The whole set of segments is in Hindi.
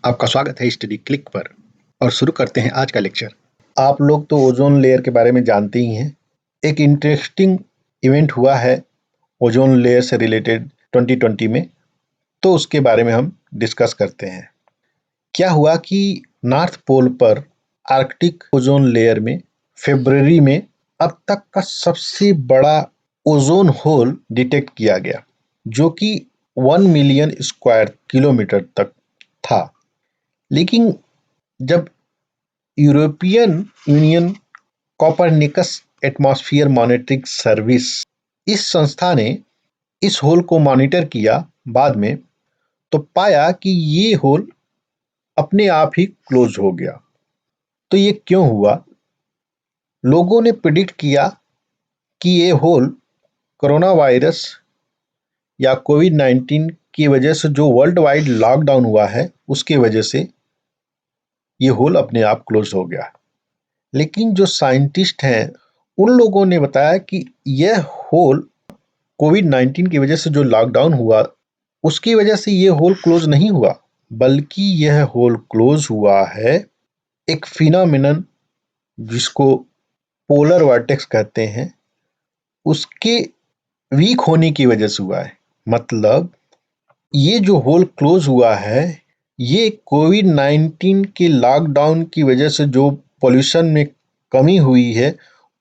आपका स्वागत है स्टडी क्लिक पर और शुरू करते हैं आज का लेक्चर। आप लोग तो ओजोन लेयर के बारे में जानते ही हैं। एक इंटरेस्टिंग इवेंट हुआ है ओजोन लेयर से रिलेटेड 2020 में, तो उसके बारे में हम डिस्कस करते हैं। क्या हुआ कि नॉर्थ पोल पर आर्कटिक ओजोन लेयर में फरवरी में अब तक का सबसे बड़ा ओजोन होल डिटेक्ट किया गया, जो कि 1 मिलियन स्क्वायर किलोमीटर तक था। लेकिन जब European union Copernicus atmosphere monitoring service, इस संस्था ने इस होल को मॉनिटर किया बाद में, तो पाया कि ये होल अपने आप ही क्लोज हो गया। तो ये क्यों हुआ? लोगों ने प्रिडिक्ट किया कि ये होल कोरोना वायरस या कोविड-19 की वजह से जो वर्ल्ड वाइड लॉकडाउन हुआ है, उसके वजह से ये होल अपने आप क्लोज हो गया। लेकिन जो साइंटिस्ट हैं, उन लोगों ने बताया कि यह होल कोविड-19 की वजह से जो लॉकडाउन हुआ, उसकी वजह से ये होल क्लोज नहीं हुआ, बल्कि यह होल क्लोज हुआ है एक फिनोमेनन जिसको पोलर वर्टेक्स कहते हैं, उसके वीक होने की वजह से हुआ है। मतलब ये जो होल क्लोज हुआ है, ये कोविड-19 के लॉकडाउन की वजह से जो पॉल्यूशन में कमी हुई है,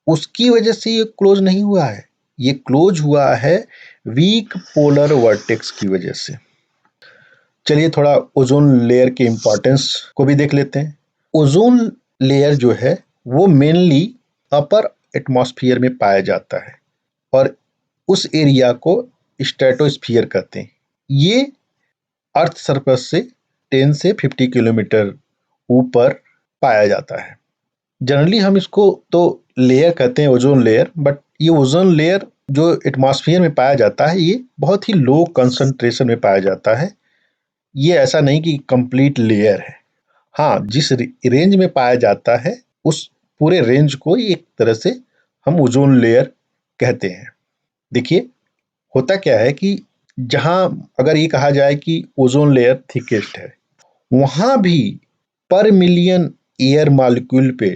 उसकी वजह से ये क्लोज नहीं हुआ है। ये क्लोज हुआ है वीक पोलर वर्टेक्स की वजह से। चलिए थोड़ा ओजोन लेयर के इम्पोर्टेंस को भी देख लेते हैं। ओजोन लेयर जो है वो मेनली अपर एटमॉस्फेयर में पाया जाता है और उस एरिया को स्ट्रेटोस्फीयर कहते हैं। ये अर्थ सरफेस से 10 से 50 किलोमीटर ऊपर पाया जाता है। जनरली हम इसको तो लेयर कहते हैं, ओजोन लेयर, बट ये ओजोन लेयर जो एटमॉस्फेयर में पाया जाता है, ये बहुत ही लो कंसंट्रेशन में पाया जाता है। ये ऐसा नहीं कि कंप्लीट लेयर है। हाँ, जिस रेंज में पाया जाता है, उस पूरे रेंज को एक तरह से हम ओजोन लेयर कहते हैं। देखिए, होता क्या है कि जहाँ अगर ये कहा जाए कि ओजोन लेयर थिकेस्ट है, वहाँ भी पर मिलियन एयर मॉलिक्यूल पे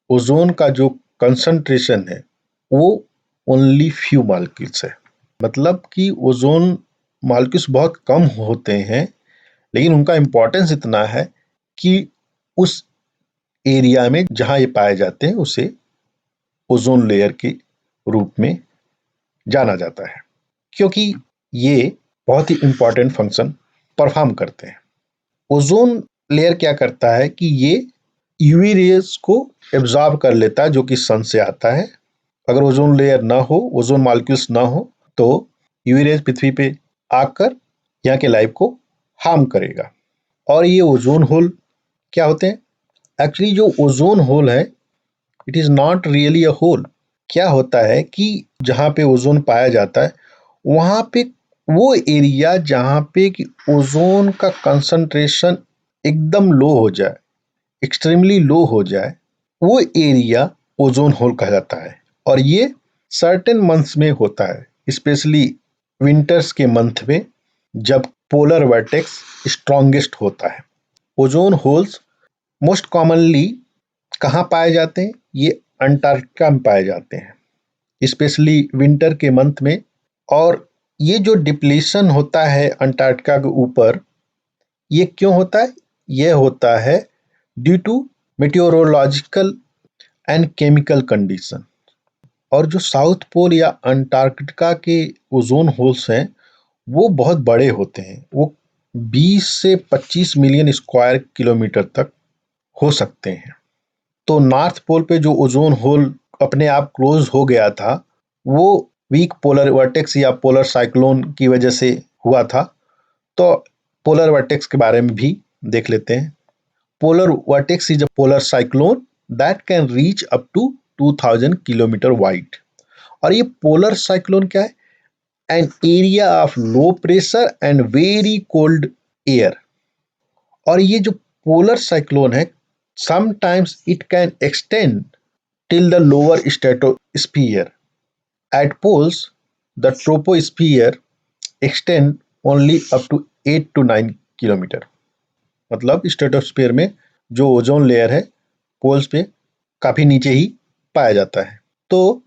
ओजोन का जो कंसंट्रेशन है, वो ओनली फ्यू मॉलिक्यूल्स है। मतलब कि ओजोन मॉलिक्यूल्स बहुत कम होते हैं, लेकिन उनका इम्पोर्टेंस इतना है कि उस एरिया में जहाँ ये पाए जाते हैं, उसे ओजोन लेयर के रूप में जाना जाता है, क्योंकि ये बहुत ही इम्पोर्टेंट फंक्शन परफॉर्म करते हैं। ओजोन लेयर क्या करता है कि ये यूवी रेज को एब्जॉर्ब कर लेता है, जो कि सन से आता है। अगर ओजोन लेयर ना हो, ओजोन मॉलिक्यूल्स ना हो, तो यूवी रेज पृथ्वी पे आकर यहाँ के लाइफ को हार्म करेगा। और ये ओजोन होल क्या होते हैं? एक्चुअली जो ओजोन होल है, it is not really a hole. क्या होता है कि जहाँ पे ओजोन पाया जाता है, वहाँ पे वो एरिया जहाँ पे कि ओजोन का कंसंट्रेशन एकदम लो हो जाए, एक्सट्रीमली लो हो जाए, वो एरिया ओजोन होल कहलाता है। और ये सर्टेन मंथ्स में होता है, स्पेशली विंटर्स के मंथ में, जब पोलर वर्टेक्स स्ट्रॉन्गेस्ट होता है। ओजोन होल्स मोस्ट कॉमनली कहाँ पाए जाते हैं? ये अंटार्कटिका में पाए जाते हैं, स्पेशली विंटर के मंथ में। और ये जो डिप्लीशन होता है अंटार्कटिका के ऊपर, ये क्यों होता है? ये होता है due to meteorological and chemical condition. और जो साउथ पोल या अंटार्कटिका के ओजोन होल्स हैं, वो बहुत बड़े होते हैं। वो 20 से 25 मिलियन स्क्वायर किलोमीटर तक हो सकते हैं। तो नॉर्थ पोल पे जो ओजोन होल अपने आप क्लोज हो गया था, वो वीक पोलर वर्टेक्स या पोलर साइक्लोन की वजह से हुआ था। तो पोलर वर्टेक्स के बारे में भी देख लेते हैं। Polar vortex is a polar cyclone that can reach up to 2000 kilometre wide. और ये पोलर साइक्लोन क्या है? An area of low pressure and very cold air. और ये जो पोलर साइक्लोन है, sometimes it can extend till the lower stratosphere. At poles, the troposphere extends only up to 8 to 9 kilometers. मतलब स्ट्रेटोस्फीयर में जो ओजोन लेयर है पोल्स पे काफी नीचे ही पाया जाता है। तो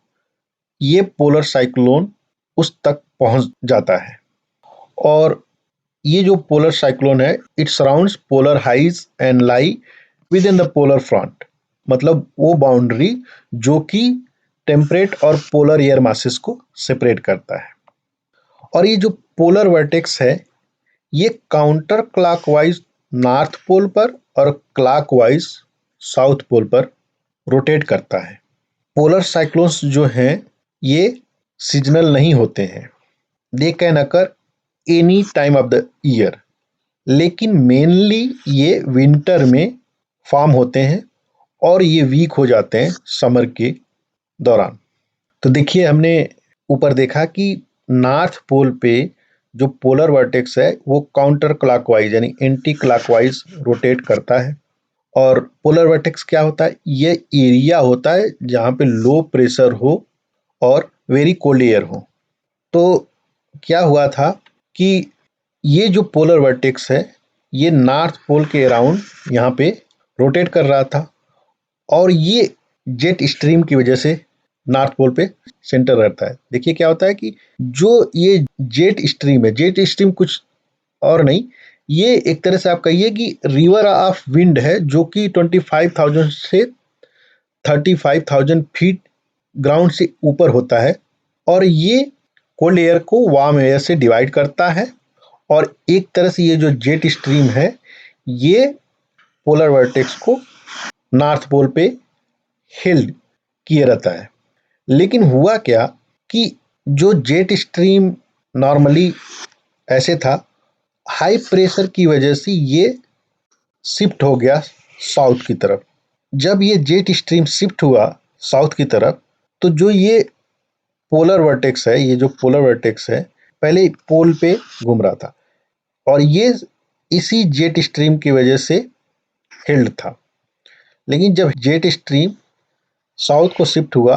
ये पोलर साइक्लोन उस तक पहुंच जाता है और ये जो पोलर साइक्लोन है it surrounds polar highs and lie within the polar front, मतलब वो बाउंड्री जो कि टेम्परेट और पोलर एयर मासेस को सेपरेट करता है। और ये जो पोलर वर्टेक्स है ये काउंटर क्लॉकवाइज नॉर्थ पोल पर और क्लॉकवाइज साउथ पोल पर रोटेट करता है। पोलर साइक्लोन्स जो हैं ये सीजनल नहीं होते हैं, they can occur any time of the year, लेकिन मेनली ये विंटर में फॉर्म होते हैं और ये वीक हो जाते हैं समर के दौरान। तो देखिए हमने ऊपर देखा कि नॉर्थ पोल पे जो पोलर वर्टेक्स है वो काउंटर क्लॉकवाइज यानी एंटी क्लॉकवाइज रोटेट करता है। और पोलर वर्टेक्स क्या होता है, ये एरिया होता है जहाँ पे लो प्रेशर हो और वेरी कोल्ड एयर हो। तो क्या हुआ था कि ये जो पोलर वर्टेक्स है ये नॉर्थ पोल के अराउंड यहाँ पे रोटेट कर रहा था और ये जेट स्ट्रीम की वजह से नॉर्थ पोल पे सेंटर रहता है। देखिए क्या होता है कि जो ये जेट स्ट्रीम है, जेट स्ट्रीम कुछ और नहीं, ये एक तरह से आप कहिए कि रिवर ऑफ विंड है जो कि 25,000 से 35,000 फीट ग्राउंड से ऊपर होता है और ये कोल्ड एयर को वार्म एयर से डिवाइड करता है। और एक तरह से ये जो जेट स्ट्रीम है ये पोलर वर्टेक्स को नॉर्थ पोल पे हेल्ड किए रहता है। लेकिन हुआ क्या कि जो जेट स्ट्रीम नॉर्मली ऐसे था, हाई प्रेशर की वजह से ये शिफ्ट हो गया साउथ की तरफ। जब ये जेट स्ट्रीम शिफ्ट हुआ साउथ की तरफ तो जो ये पोलर वर्टेक्स है, ये जो पोलर वर्टेक्स है पहले पोल पे घूम रहा था और ये इसी जेट स्ट्रीम की वजह से हिल्ड था। लेकिन जब जेट स्ट्रीम साउथ को शिफ्ट हुआ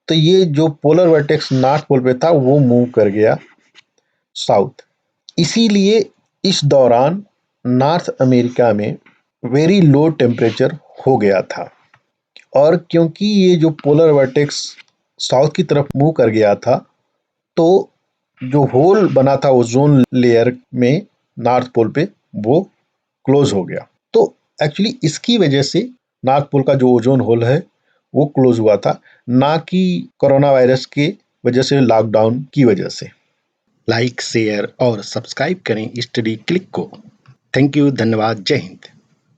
तो ये जो पोलर वर्टेक्स नॉर्थ पोल पे था वो मूव कर गया साउथ। इसीलिए इस दौरान नॉर्थ अमेरिका में वेरी लो टेम्परेचर हो गया था। और क्योंकि ये जो पोलर वर्टेक्स साउथ की तरफ मूव कर गया था तो जो होल बना था ओजोन लेयर में नॉर्थ पोल पे वो क्लोज हो गया। तो एक्चुअली इसकी वजह से नॉर्थ पोल का जो ओजोन होल है वो क्लोज हुआ था, ना कि कोरोना वायरस के वजह से, लॉकडाउन की वजह से। लाइक शेयर और सब्सक्राइब करें स्टडी क्लिक को। थैंक यू, धन्यवाद, जय हिंद।